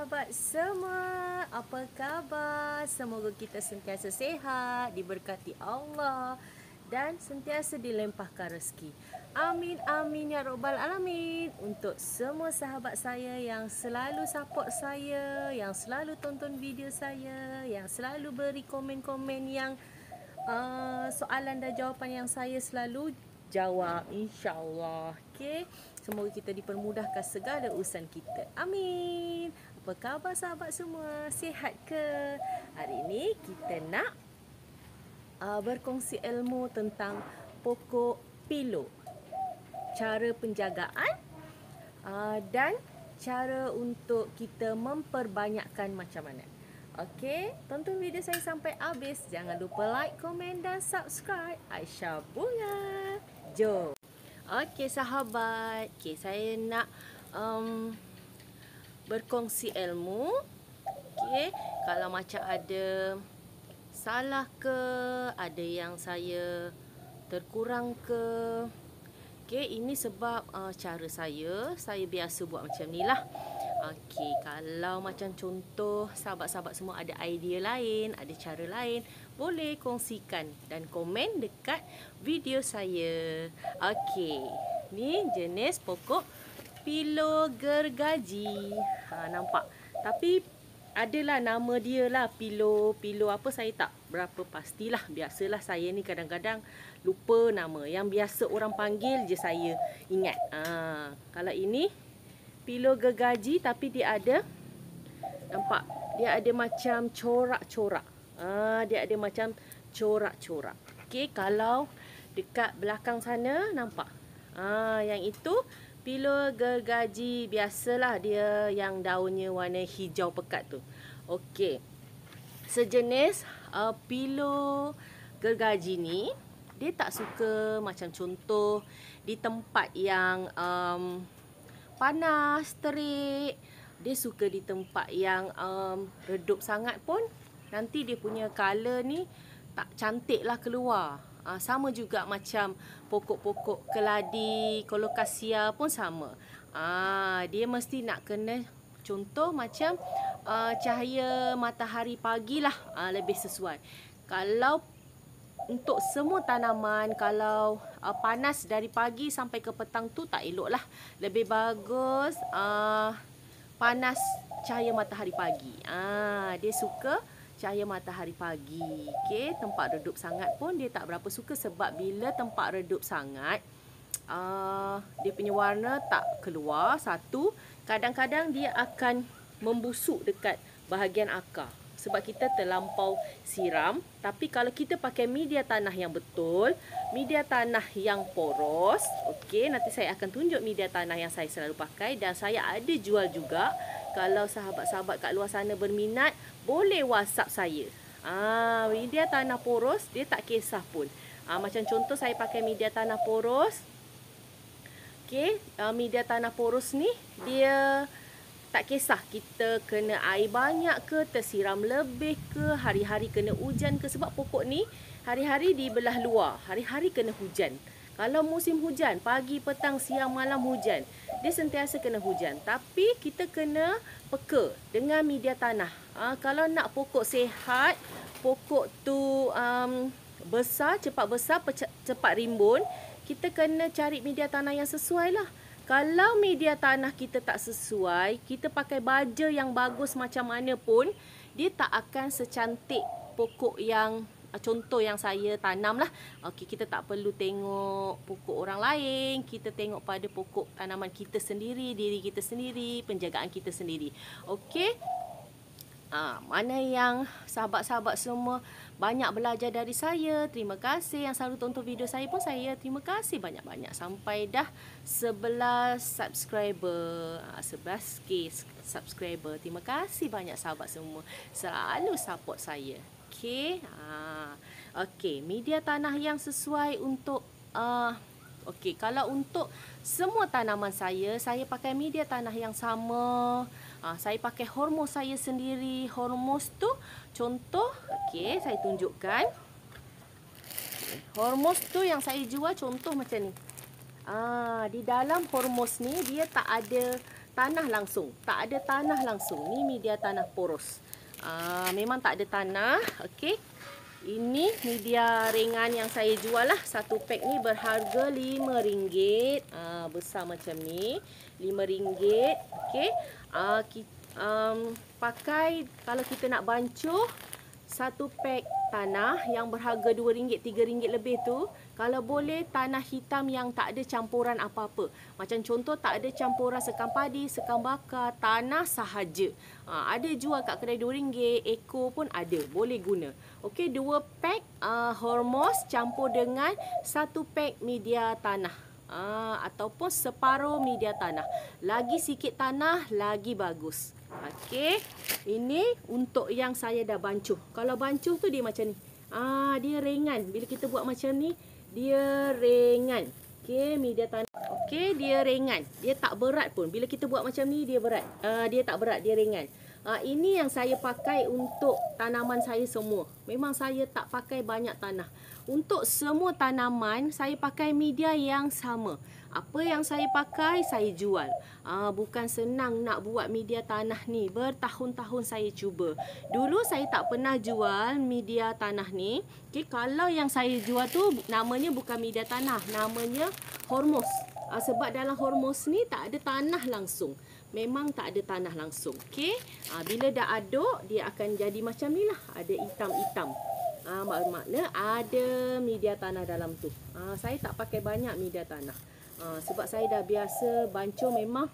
sahabat semua, apa khabar? Semoga kita sentiasa sihat, diberkati Allah dan sentiasa dilempahkan rezeki. Amin, amin ya rabbal alamin. Untuk semua sahabat saya yang selalu support saya, yang selalu tonton video saya, yang selalu beri komen-komen yang soalan dan jawapan yang saya selalu jawab, insyaAllah. Okay, semoga kita dipermudahkan segala urusan kita. Amin. Apa khabar sahabat semua? Sihat ke? Hari ini kita nak berkongsi ilmu tentang pokok pilo, cara penjagaan dan cara untuk kita memperbanyakkan macam mana. Okey, tonton video saya sampai habis. Jangan lupa like, komen dan subscribe. Aisyah Bunga. Jom. Okey sahabat, saya nak berkongsi ilmu. Okey, kalau macam ada salah ke, ada yang saya terkurang ke. Okey, ini sebab cara saya biasa buat macam ni lah. Okey, kalau macam contoh sahabat-sahabat semua ada idea lain, ada cara lain, boleh kongsikan dan komen dekat video saya. Okey, ni jenis pokok pilo gergaji. Nampak? Tapi adalah nama dia lah, pilo apa saya tak berapa pastilah. Biasalah saya ni kadang-kadang lupa nama. Yang biasa orang panggil je saya ingat. Kalau ini pilo gergaji tapi dia ada, nampak? Dia ada macam corak-corak. Dia ada macam corak-corak. Okey, kalau dekat belakang sana nampak? Yang itu pilo gergaji biasalah, dia yang daunnya warna hijau pekat tu. Okey. Sejenis pilo gergaji ni dia tak suka macam contoh di tempat yang panas, terik. Dia suka di tempat yang redup sangat pun nanti dia punya color ni tak cantik lah keluar. Sama juga macam pokok-pokok keladi, kolokasia pun sama. Dia mesti nak kena contoh macam cahaya matahari pagi lah, lebih sesuai. Kalau untuk semua tanaman, kalau panas dari pagi sampai ke petang tu tak elok lah. Lebih bagus panas cahaya matahari pagi. Dia suka cahaya matahari pagi. Okey, tempat redup sangat pun dia tak berapa suka, sebab bila tempat redup sangat dia punya warna tak keluar. Satu, kadang-kadang dia akan membusuk dekat bahagian akar sebab kita terlampau siram. Tapi kalau kita pakai media tanah yang betul, media tanah yang poros, okey, nanti saya akan tunjuk media tanah yang saya selalu pakai dan saya ada jual juga. Kalau sahabat-sahabat kat luar sana berminat, boleh WhatsApp saya. Media tanah poros dia tak kisah pun. Macam contoh saya pakai media tanah poros. Okey, media tanah poros ni dia tak kisah kita kena air banyak ke, tersiram lebih ke, hari-hari kena hujan ke. Sebab pokok ni hari-hari di belah luar, hari-hari kena hujan. Kalau musim hujan, pagi, petang, siang, malam hujan, dia sentiasa kena hujan. Tapi kita kena peka dengan media tanah. Kalau nak pokok sihat, pokok tu besar, cepat rimbun, kita kena cari media tanah yang sesuai lah. Kalau media tanah kita tak sesuai, kita pakai baja yang bagus macam mana pun, dia tak akan secantik pokok yang contoh yang saya tanam lah. Okey, kita tak perlu tengok pokok orang lain, kita tengok pada pokok tanaman kita sendiri, diri kita sendiri, penjagaan kita sendiri. Okey. Mana yang sahabat-sahabat semua banyak belajar dari saya, terima kasih. Yang selalu tonton video saya pun saya terima kasih banyak-banyak. Sampai dah 11 subscriber, 11k subscriber. Terima kasih banyak sahabat semua, selalu support saya. Okey. Okey, media tanah yang sesuai untuk okey, kalau untuk semua tanaman saya pakai media tanah yang sama. Saya pakai hormos saya sendiri. Hormos tu contoh, okey, saya tunjukkan. Hormos tu yang saya jual contoh macam ni. Di dalam hormos ni dia tak ada tanah langsung. Tak ada tanah langsung. Ni media tanah poros. Memang tak ada tanah. Okey. Ini media ringan yang saya jual lah. Satu pack ni berharga RM5. Besar macam ni. RM5. Okey. Pakai kalau kita nak bancuh satu pack tanah yang berharga RM2, RM3 lebih tu, kalau boleh tanah hitam yang tak ada campuran apa-apa. Macam contoh tak ada campuran sekam padi, sekam bakar, tanah sahaja. Ada jual kat kedai RM2, ekor pun ada, boleh guna. Okey, 2 pack hormos campur dengan 1 pack media tanah. Ataupun separuh media tanah. Lagi sikit tanah, lagi bagus. Okey, ini untuk yang saya dah bancuh. Kalau bancuh tu dia macam ni. Dia ringan. Bila kita buat macam ni, dia ringan. Okey, media tanah. Okey, dia ringan. Dia tak berat pun. Bila kita buat macam ni, dia berat. Dia tak berat, dia ringan. Ini yang saya pakai untuk tanaman saya semua. Memang saya tak pakai banyak tanah. Untuk semua tanaman, saya pakai media yang sama. Apa yang saya pakai, saya jual. Bukan senang nak buat media tanah ni. Bertahun-tahun saya cuba. Dulu saya tak pernah jual media tanah ni. Okay, kalau yang saya jual tu, namanya bukan media tanah. Namanya hormos. Sebab dalam hormos ni tak ada tanah langsung. Memang tak ada tanah langsung. Okay? Bila dah aduk, dia akan jadi macam ni lah. Ada hitam-hitam. Makna ada media tanah dalam tu. Saya tak pakai banyak media tanah. Sebab saya dah biasa bancuh, memang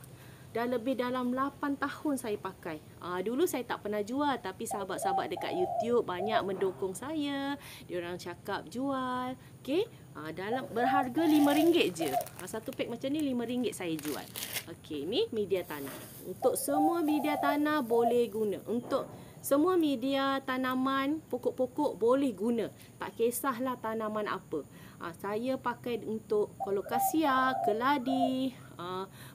dah lebih dalam 8 tahun saya pakai. Dulu saya tak pernah jual, tapi sahabat-sahabat dekat YouTube banyak mendukung saya. Diorang cakap jual. Okey, dalam berharga RM5 je. Satu pack macam ni RM5 saya jual. Okey, ni media tanah. Untuk semua media tanah boleh guna. Untuk semua media tanaman, pokok-pokok boleh guna. Tak kisahlah tanaman apa. Saya pakai untuk kolokasia, keladi,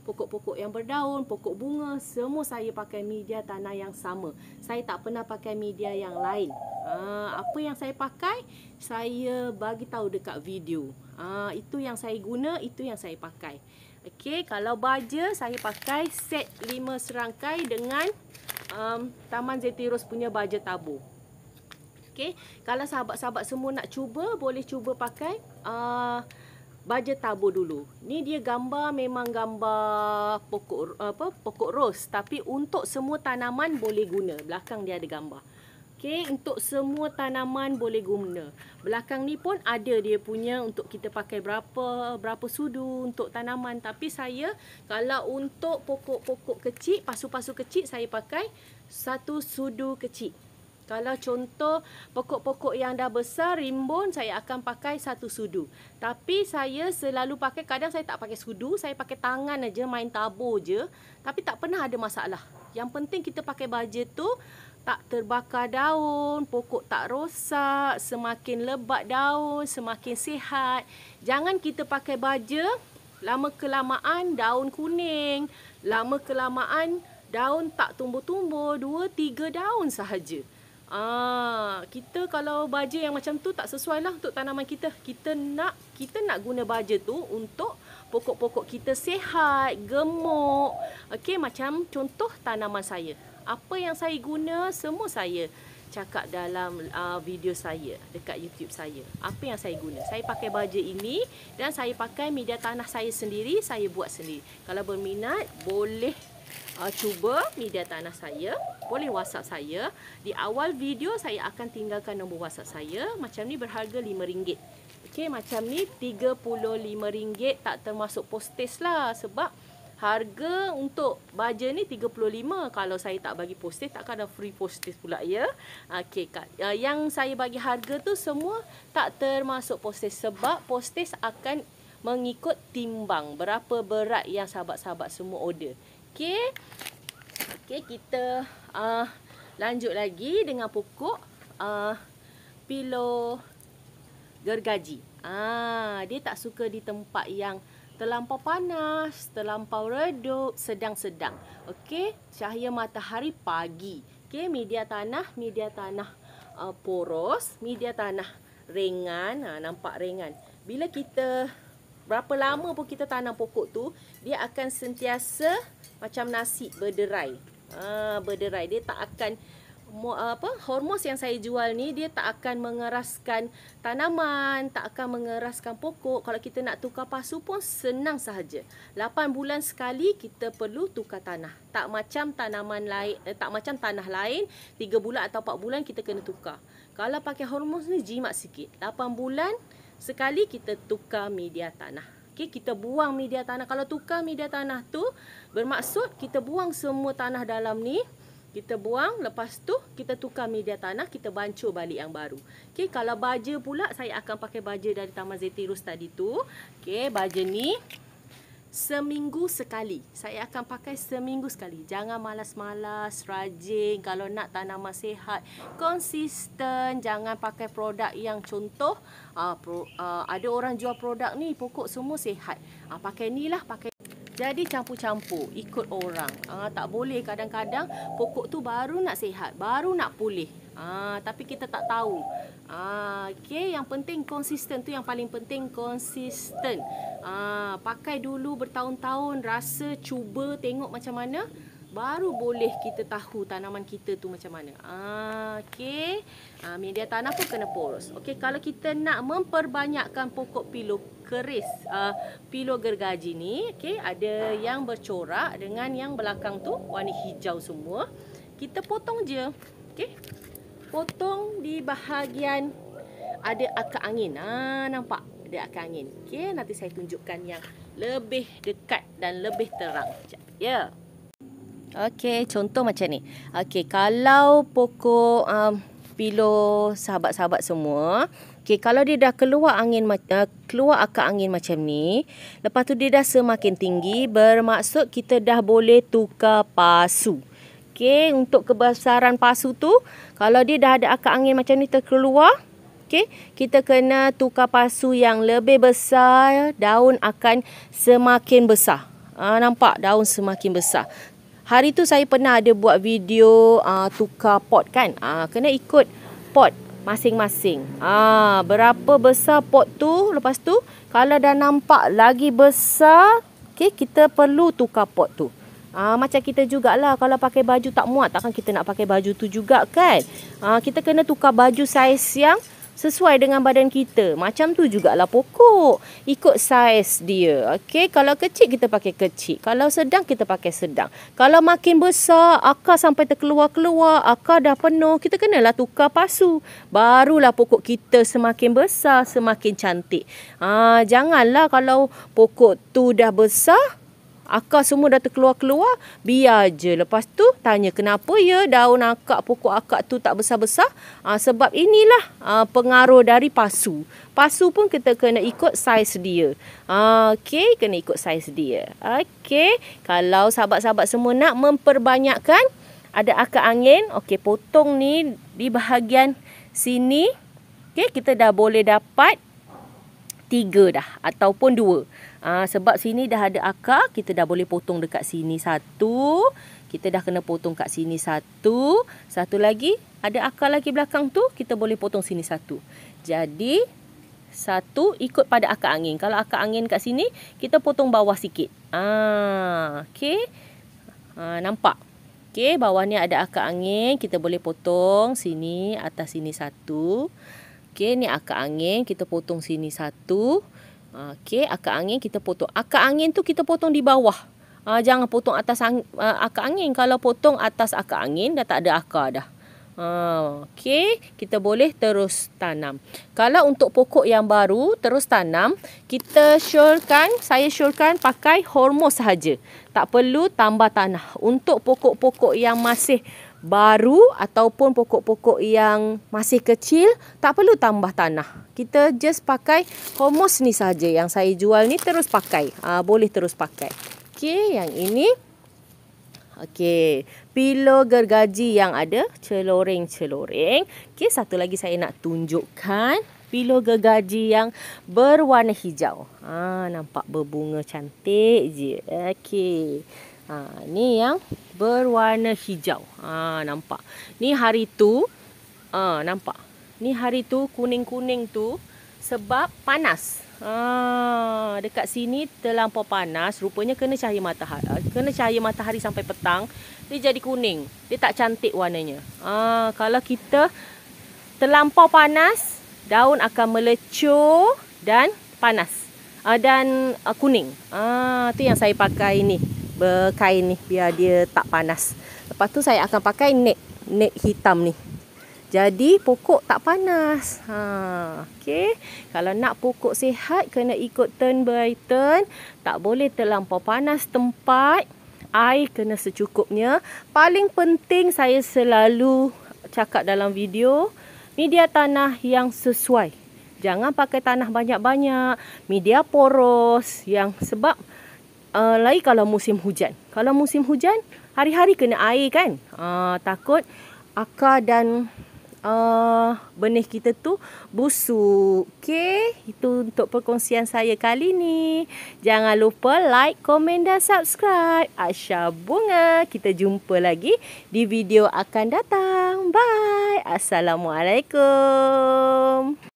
pokok-pokok yang berdaun, pokok bunga. Semua saya pakai media tanah yang sama. Saya tak pernah pakai media yang lain. Apa yang saya pakai, saya bagi tahu dekat video. Itu yang saya guna, itu yang saya pakai. Okey, kalau baja saya pakai set 5 serangkai dengan Taman Zetiros punya baja tabur. Okey, kalau sahabat-sahabat semua nak cuba, boleh cuba pakai baja tabur dulu. Ni dia gambar, memang gambar pokok ros, tapi untuk semua tanaman boleh guna. Belakang dia ada gambar. Okey, untuk semua tanaman boleh guna. Belakang ni pun ada dia punya untuk kita pakai berapa sudu untuk tanaman. Tapi saya kalau untuk pokok-pokok kecil, pasu-pasu kecil, saya pakai 1 sudu kecil. Kalau contoh pokok-pokok yang dah besar, rimbun, saya akan pakai 1 sudu. Tapi saya selalu pakai, kadang saya tak pakai sudu, saya pakai tangan aja, main tabur je. Tapi tak pernah ada masalah. Yang penting kita pakai baja tu tak terbakar daun, pokok tak rosak, semakin lebat daun, semakin sihat. Jangan kita pakai baja, lama kelamaan daun kuning, lama kelamaan daun tak tumbuh-tumbuh, 2-3 daun sahaja. Kita kalau baja yang macam tu tak sesuai lah untuk tanaman kita. Kita nak guna baja tu untuk pokok-pokok kita sihat, gemuk. Okey, macam contoh tanaman saya. Apa yang saya guna, semua saya cakap dalam video saya dekat YouTube saya. Apa yang saya guna? Saya pakai baja ini dan saya pakai media tanah saya sendiri, saya buat sendiri. Kalau berminat, boleh cuba media tanah saya. Boleh WhatsApp saya. Di awal video saya akan tinggalkan nombor WhatsApp saya. Macam ni berharga RM5. Okey, macam ni RM35, tak termasuk postage lah. Sebab harga untuk baja ni RM35. Kalau saya tak bagi postage, takkan ada free postage pula ya. Okey, yang saya bagi harga tu semua tak termasuk postage. Sebab postage akan mengikut timbang berapa berat yang sahabat-sahabat semua order. Okey. Okey, kita lanjut lagi dengan pokok pilo gergaji. Dia tak suka di tempat yang terlampau panas, terlampau redup, sedang-sedang. Okey, cahaya matahari pagi. Okey, media tanah poros, media tanah ringan. Nampak ringan. Bila kita berapa lama pun kita tanam pokok tu, dia akan sentiasa macam nasi berderai. Berderai. Dia tak akan hormos yang saya jual ni dia tak akan mengeraskan tanaman, tak akan mengeraskan pokok. Kalau kita nak tukar pasu pun senang sahaja. 8 bulan sekali kita perlu tukar tanah. Tak macam tanaman lain, tak macam tanah lain 3 bulan atau 4 bulan kita kena tukar. Kalau pakai hormos ni jimat sikit. 8 bulan sekali kita tukar media tanah. Okey, kita buang media tanah. Kalau tukar media tanah tu bermaksud kita buang semua tanah dalam ni. Kita buang, lepas tu kita tukar media tanah, kita bancur balik yang baru. Okey, kalau baja pula saya akan pakai baja dari Taman Zetyrus tadi tu. Okey, baja ni seminggu sekali. Saya akan pakai seminggu sekali. Jangan malas-malas, rajin. Kalau nak tanaman sihat, konsisten. Jangan pakai produk yang contoh ada orang jual produk ni pokok semua sihat. Pakai ni lah, pakai. Jadi campur-campur, ikut orang. Tak boleh kadang-kadang pokok tu baru nak sihat, baru nak pulih. Tapi kita tak tahu. Okey, yang penting konsisten tu yang paling penting, konsisten. Pakai dulu bertahun-tahun, rasa, cuba, tengok macam mana. Baru boleh kita tahu tanaman kita tu macam mana. Okey. Media tanah pun kena poros. Okey, kalau kita nak memperbanyakkan pokok pilau keris, pilau gergaji ni, okey, ada yang bercorak dengan yang belakang tu warna hijau semua. Kita potong je. Okey. Potong di bahagian ada akar angin. Nampak? Ada akar angin. Okey, nanti saya tunjukkan yang lebih dekat dan lebih terang. Ya. Okey, contoh macam ni. Okey, kalau pokok pilau sahabat-sahabat semua, okey, kalau dia dah keluar angin, keluar akar angin macam ni, lepas tu dia dah semakin tinggi, bermaksud kita dah boleh tukar pasu. Okey, untuk kebesaran pasu tu, kalau dia dah ada akar angin macam ni terkeluar, okey, kita kena tukar pasu yang lebih besar, daun akan semakin besar. Nampak daun semakin besar. Hari tu saya pernah ada buat video tukar pot kan. Kena ikut pot masing-masing. Berapa besar pot tu. Lepas tu kalau dah nampak lagi besar, okay, kita perlu tukar pot tu. Macam kita jugalah, kalau pakai baju tak muat, takkan kita nak pakai baju tu juga kan. Kita kena tukar baju saiz yang sesuai dengan badan kita. Macam tu jugalah pokok. Ikut saiz dia. Okey, kalau kecil kita pakai kecil. Kalau sedang kita pakai sedang. Kalau makin besar, akar sampai terkeluar-keluar, akar dah penuh, kita kenalah tukar pasu. Barulah pokok kita semakin besar, semakin cantik. Janganlah kalau pokok tu dah besar, akar semua dah terkeluar-keluar, biar je. Lepas tu tanya kenapa ya daun akar, pokok akar tu tak besar-besar. Sebab inilah pengaruh dari pasu. Pasu pun kita kena ikut saiz dia. Okey, kena ikut saiz dia. Okey, kalau sahabat-sahabat semua nak memperbanyakkan, ada akar angin, okey, potong ni di bahagian sini. Okey, kita dah boleh dapat 3 dah ataupun 2. Sebab sini dah ada akar, kita dah boleh potong dekat sini 1. Kita dah kena potong kat sini 1. Satu lagi, ada akar lagi belakang tu, kita boleh potong sini 1. Jadi 1 ikut pada akar angin. Kalau akar angin kat sini, kita potong bawah sikit. Okey. Nampak? Okey, bawah ni ada akar angin, kita boleh potong sini, atas sini 1. Okey, ni akar angin, kita potong sini 1. Okey, akar angin kita potong. Akar angin tu kita potong di bawah. Jangan potong atas akar angin. Kalau potong atas akar angin, dah tak ada akar dah. Okey, kita boleh terus tanam. Kalau untuk pokok yang baru, terus tanam, kita saya syorkan pakai hormos sahaja. Tak perlu tambah tanah. Untuk pokok-pokok yang masih baru ataupun pokok-pokok yang masih kecil, tak perlu tambah tanah. Kita just pakai hormos ni saja yang saya jual ni, terus pakai. Boleh terus pakai. Okey, yang ini. Okey, pilau gergaji yang ada celoreng-celoreng. Okey, satu lagi saya nak tunjukkan pilau gergaji yang berwarna hijau. Nampak berbunga cantik je. Okey. Ni yang berwarna hijau. Nampak. Ni hari tu, nampak. Ni hari tu kuning-kuning tu sebab panas. dekat sini terlampau panas, rupanya kena cahaya matahari sampai petang, dia jadi kuning. Dia tak cantik warnanya. Kalau kita terlampau panas, daun akan melecur dan panas. Dan kuning. Tu yang saya pakai ni, berkain ni biar dia tak panas. Lepas tu saya akan pakai net hitam ni. Jadi pokok tak panas. Okey. Kalau nak pokok sihat, kena ikut turn by turn. Tak boleh terlampau panas tempat. Air kena secukupnya. Paling penting saya selalu cakap dalam video, media tanah yang sesuai. Jangan pakai tanah banyak-banyak. Media poros yang sebab lagi kalau musim hujan. Kalau musim hujan, hari-hari kena air kan. Takut akar dan benih kita tu busuk. Okey, itu untuk perkongsian saya kali ni. Jangan lupa like, komen dan subscribe. Aisyah Bunga. Kita jumpa lagi di video akan datang. Bye. Assalamualaikum.